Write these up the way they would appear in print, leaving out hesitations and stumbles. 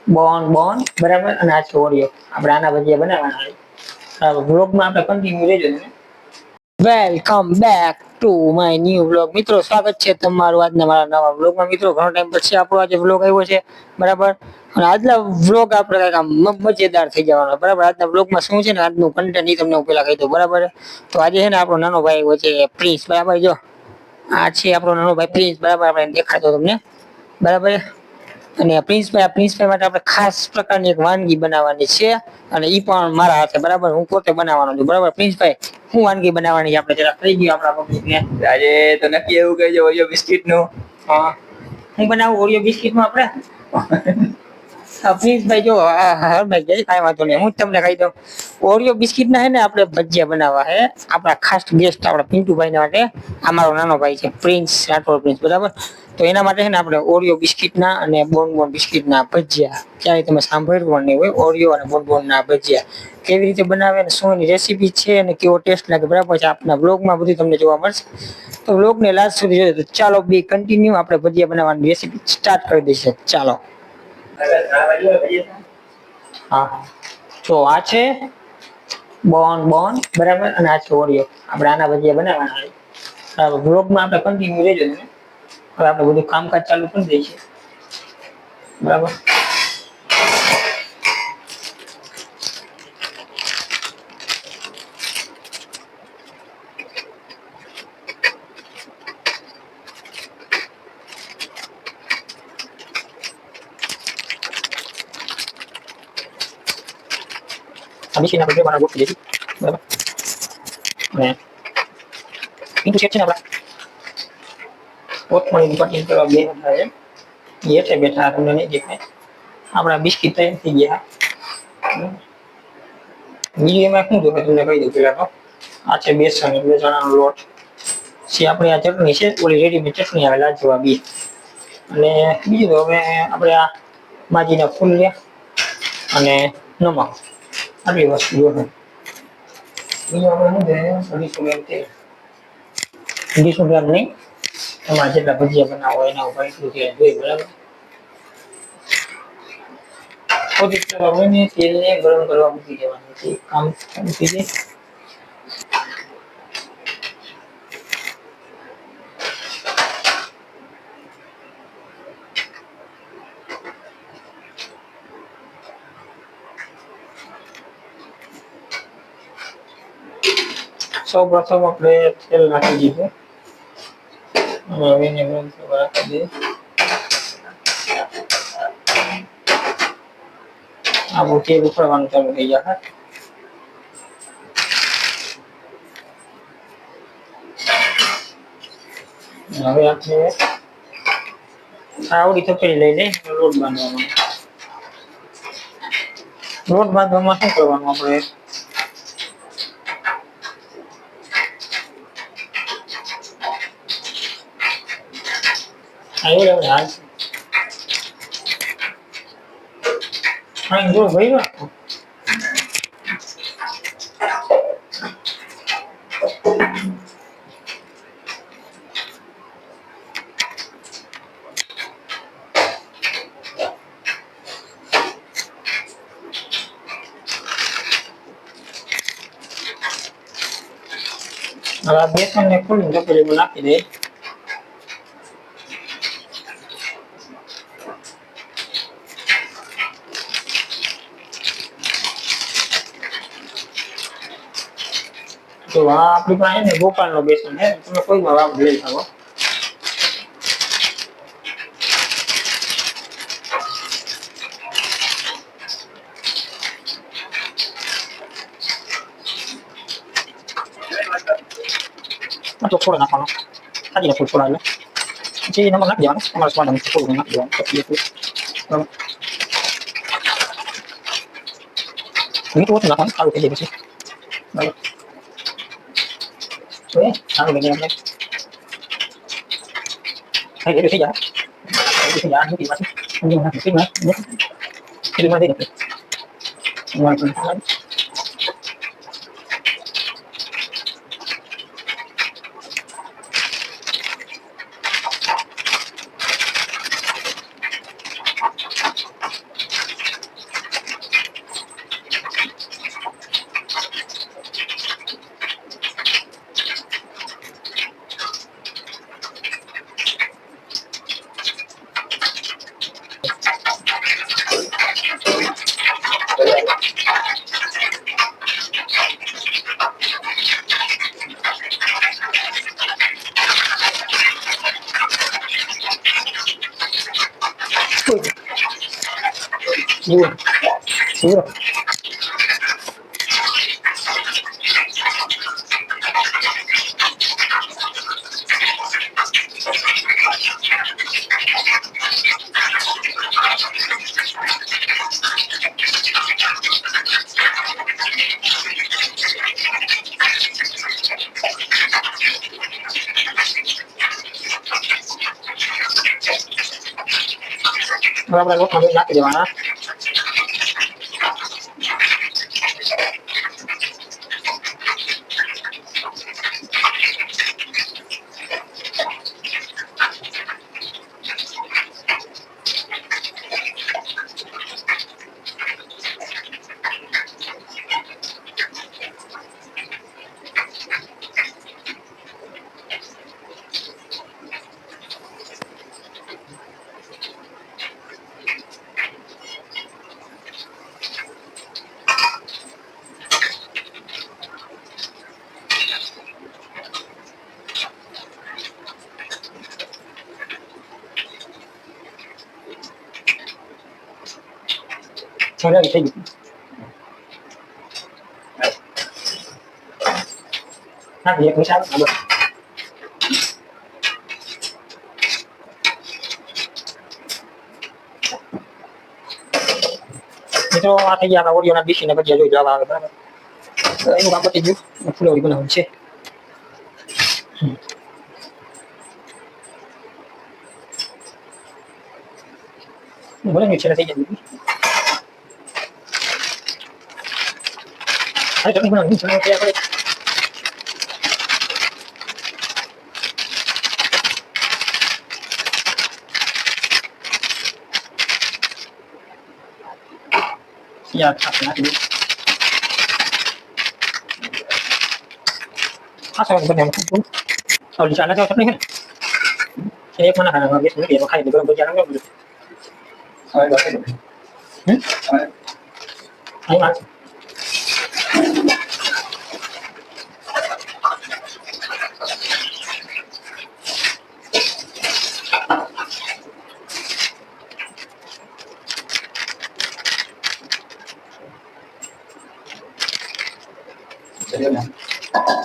બોન બોન બરાબર, અને આ છે ઓરિયો. આપણે આના ભજીયા બનાવવાના છે. બરાબર, વ્લોગમાં આપણે કન્ટિન્યુ રહેજો. Welcome back to my new vlog. મિત્રો, સ્વાગત છે તમારું આજના મારા નવા વ્લોગમાં. મિત્રો, ઘણો ટાઈમ પછી આપણો આજે વ્લોગ આવ્યો છે, બરાબર. અને આજના વ્લોગ આપણે કંઈક આમ મજેદાર થઈ જવાનો, બરાબર. આજના વ્લોગમાં શું છે ને, આજનું કન્ટેન્ટ તમને હું પેલા કહી દઉં, બરાબર. તો આજે છે ને આપણો નાનો ભાઈ આવ્યો છે, પ્રિન્સ, બરાબર. જો આ છે આપણો નાનો ભાઈ પ્રિન્સ, બરાબર. આપણે દેખાતો તમને, બરાબર. અને પ્રિન્સભાઈ માટે આપણે ખાસ પ્રકારની એક વાનગી બનાવવાની છે, અને ઈ પણ મારા હાથે, બરાબર. હું પોતે બનાવવાનો છું, બરાબર. પ્રિન્સભાઈ, શું વાનગી બનાવવાની આપણે જરા કહી દઈએ આપણા પબ્લિકને. આજે તો નક્કી એવું કહેજો, ઓરિયો બિસ્કિટ નું. હા, હું બનાવું ઓરિયો બિસ્કિટમાં આપણે. પ્રિન્સભાઈ જો ભાઈ કઈ વાંધો નહીં, હું તમને કહી દઉં. ઓરિયો બિસ્કિટ ના હે ને આપણે ભજીયા બનાવવા હે, આપણા ખાસ ગેસ્ટ આપણા પિન્ટુભાઈ માટે. આ મારો નાનો ભાઈ છે, પ્રિન્સ રાઠોડ પ્રિન્સ, બરાબર. તો એના માટે છે ને આપણે ઓરિયો બિસ્કિટના અને બોનબોન બિસ્કિટના ભજીયા, ક્યારેય તમે સાંભળ્યું નહીં હોય, ઓરિયો અને બોનબોનના ભજીયા કેવી રીતે બનાવે અને શું એની રેસીપી છે અને કેવો ટેસ્ટ લાગે, બરાબર છે. આપના બ્લોગમાં બધું તમને જોવા મળશે. તો બ્લોગને લાસ્ટ સુધી જોજો. તો ચાલો બી કન્ટિન્યુ, આપણે ભજીયા બનાવવાની રેસીપી સ્ટાર્ટ કરી દઈશું. ચાલો. હા, તો આ છે બોન બોન, બરાબર, અને આ છે ઓરિયો. આપણે આના ભજીયા બનાવવાના છે, બરાબર. બ્લોગમાં આપણે કન્ટિન્યુ રહેજો. હવે આપણે બધું કામકાજ ચાલુ કરી દઈએ, બરાબર. મશીન આપણે બનાવવા ગોઠવી દઈશું, બરાબર. અને પિન્ટુ શેઠ છે ને આપણા કોથમરીની કટિંગ કરવા બેઠા છે, એ છે બેઠા, તમને નહીં દેખાય. આપણા બિસ્કિટ તૈયાર થઈ ગયા. બીજું એમાં શું જોવે તમને કહી દઉં પેલા તો. આ છે બેસન, એટલે ચણાનો લોટ છે. આપણે આ ચટણી છે, ઓલી રેડીમેડ ચટણી આવે લાજવા બી. અને બીજું તો હવે આપણે આ બાજીના ફૂલ લે અને નમક, આટલી વસ્તુ જોશે. બીજું આપણે શું છે, 250 ગ્રામ તેલ. 250 ગ્રામ નહીં, તમારે જેટલા ભજીયા બનાવો એના ઉપર એટલું તેલ જોઈએ, બરાબર. તેલને ગરમ કરવા મૂકી દેવાનું છે, કામ મૂકી દે. સૌ પ્રથમ આપણે તેલ નાખી દીધું, હવે એને ગરમ કરવા રાખી દઈએ. આપણું તેલ ઉકળવાનું ચાલુ થઈ જશે. હવે આપણે આવડી તપેલી લઈ લઈ લોટ બાંધવાનો. લોટ બાંધવામાં શું કરવાનું આપણે, આવ્યો હાલ જો ભાઈ રાખો. હવે આ બેસનને ખોલીને તપેલીમાં નાખી દે. તો આ આપણી પાસે ને ગોપાલનો બેસન છે, તમે કોઈમાં વાપ લઈ શકો. તો થોડો નાખવાનો, ખાલી ફૂલ થોડા, એટલે પછી નમક નાખી દેવાનું, તમારા સ્વાદ અનુસાર થોડું નાખી દેવાનું, પછી બરાબર. મીઠું ઓછું નાખવાનું, સારું થઈ જાય પછી, બરાબર. તો સારું લઈને આપણે થઈ જાય, થઈ જાય મૂકી પાછી નાખી દે. જુઓ જુઓ હવે આપણે લોટમાં બધું નાખી દેવાના છોડ્યા થઈ ગયું નાખી એક મિશાલ મિત્રો આ થઈ ગયા આપણા ઓડિયોના બીસીને ભજીયા જોઈ જવા આવે બરાબર તો એનું કામ પતી ગયું ફુલવડી બનાવવાનું છે ભલે મિક્સર થઈ જાય હવે ચટણી બનાવવાની ચટણી તૈયાર કરી યાર આપણે નાખી દઈએ આ સવાલ બનાવવાનું ઓલી ચાલા ચાવ ચટણી છે એક મના ખાના બેસ નથી ખાઈ દે ગરમ ભજીયા નાખો બધું હવે બસ અહીં માર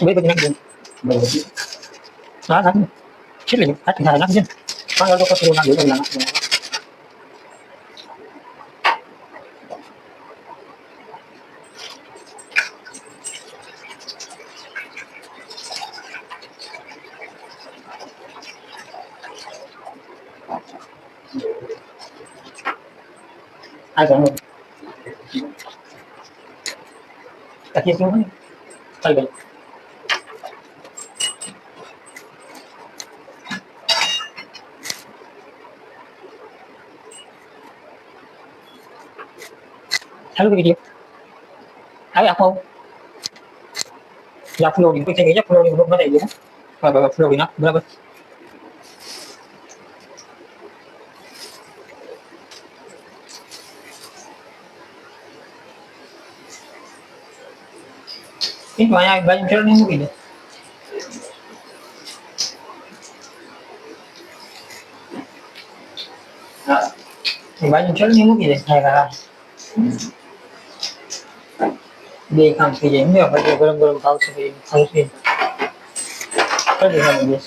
બે બધી નાખી દે હા નાખી કેટલી આટલી હા નાખી દે પાંચ લોકો પછી નાખી દે નાખી આ જાણો તકીએ કેવું હોય થઈ ગઈ ચાલુ કરી દઈએ હવે આપો યા ફ્લોરી કોઈ થઈ ગઈ છે ફ્લોરી બ્લોક બનાવી દઈએ બરાબર ફ્લોરી ના બરાબર itu banyak banyak channel yang mungkin banyak channel yang mungkin kayak dia काम कीजिए मैं अपने गरम गरम खाओ से कर देना मुझे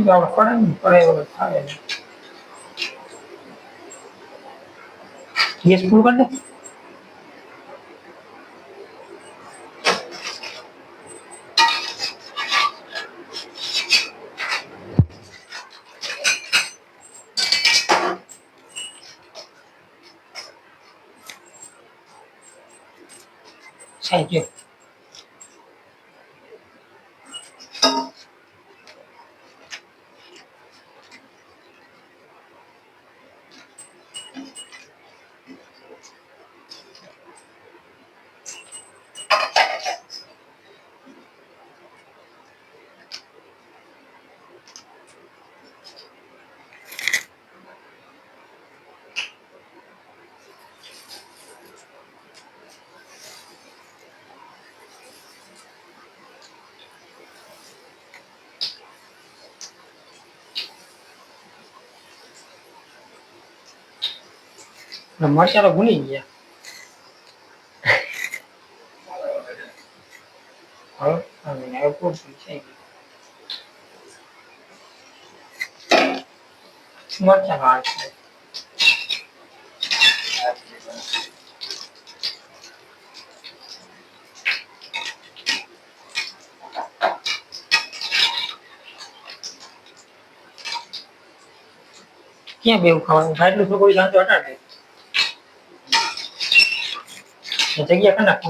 Kalau orang pada dia 10 kan deh. Saja. મરચા તો ભૂલી ગયા. હવે પૂરતું છે. મરચા નો છે. ક્યાં બેવું ખાવાનું થાય એટલું કોઈ જાણતો હટાડે જગ્યા કના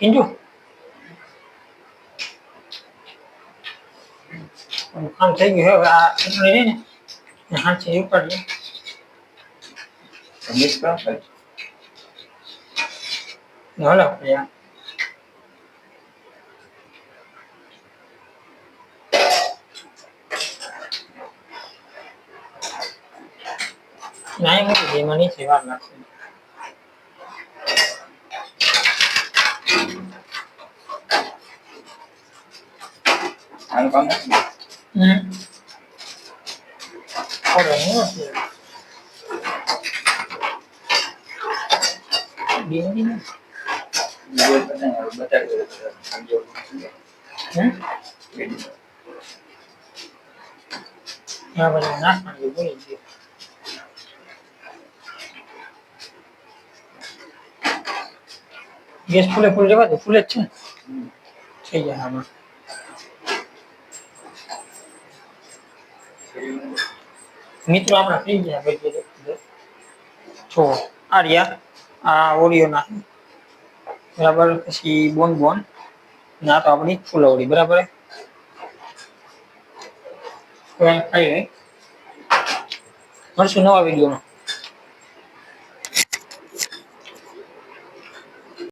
Indu. કામ થઈ ગયું હવે આ ચટણી રહી ને હાથથી ઉપાડીએ મિક્સ કરો હલો યાર નહીં મૂકી દે એમાં નીચે વાર લાગશે આનું કામ નથી ઓરે હું છે બીજી ને વિડિયો બનાવ્યો બતાવ્યો સમજો હા ભાઈ નાખ પાણી બોલી ગયો ગેસ ફૂલે રહેવા દે ફૂલે જ છે થઈ જાય આમાં મિત્રો આપણા થઈ ગયા ભાઈ છો આ રહ્યા આ ઓરિયો ના બરાબર પછી બોન ના તો આપણી ફૂલવડી બરાબર ખાઈ મળશું નવા વિડીયોમાં